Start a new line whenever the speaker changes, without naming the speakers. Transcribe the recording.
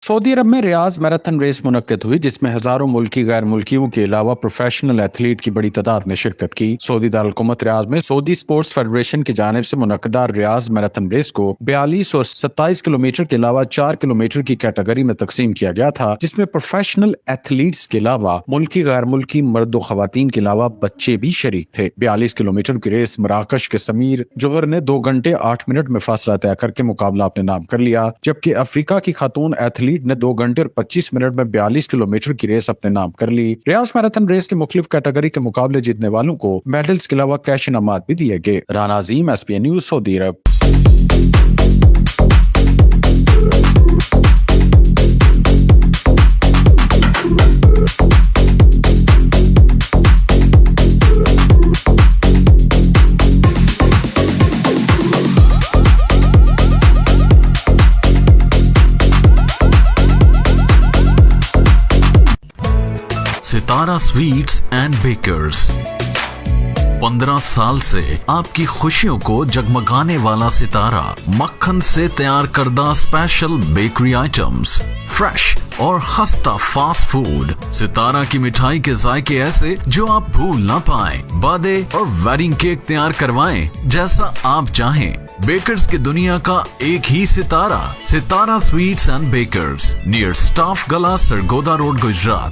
Saudi अरब में रियाज marathon race मुनक्किद हुई, जिसमें हजारों मुल्की गैर मुल्कियों के अलावा प्रोफेशनल एथलीट की बड़ी तादाद ने शिरकत की। सऊदी दारकूमत रियाज में सऊदी स्पोर्ट्स फेडरेशन की जानिब से मुनक्किदा रियाज मैराथन रेस को 42 और 27 किलोमीटर के अलावा 4 किलोमीटर की कैटेगरी में तकसीम किया गया था, जिसमें प्रोफेशनल एथलीट्स के अलावा मुल्की गैर मुल्की मर्द खवातीन के अलावा बच्चे भी शरीक थे। 42 किलोमीटर की रेस मराकश के समीर जोहर ने 2 घंटे 8 मिनट में फासला तय करके मुकाबला अपने नाम कर लिया, जबकि अफ्रीका की खातून एथलीट ने 2 घंटे और 25 मिनट में 42 किलोमीटर की रेस अपने नाम कर ली। रियाज मैराथन रेस के मुख्तलिफ कैटेगरी के मुकाबले जीतने वालों को मेडल्स के अलावा कैश इनामात भी दिए गए। Rana Azeem, SPN news, Saudi Arab.
Sitara sweets and bakers 15 साल से आपकी खुशियों को जगमगाने वाला सितारा मक्खन से तैयार करदा स्पेशल बेकरी आइटम्स, फ्रेश और खस्ता फास्ट फूड। सितारा की मिठाई के जायके ऐसे जो आप भूल ना पाएं। बर्थडे और वेडिंग केक तैयार करवाएं जैसा आप चाहें। बेकर्स की दुनिया का एक ही सितारा, Sitara sweets and bakers, near staff Gala, Sargodha road, Gujarat.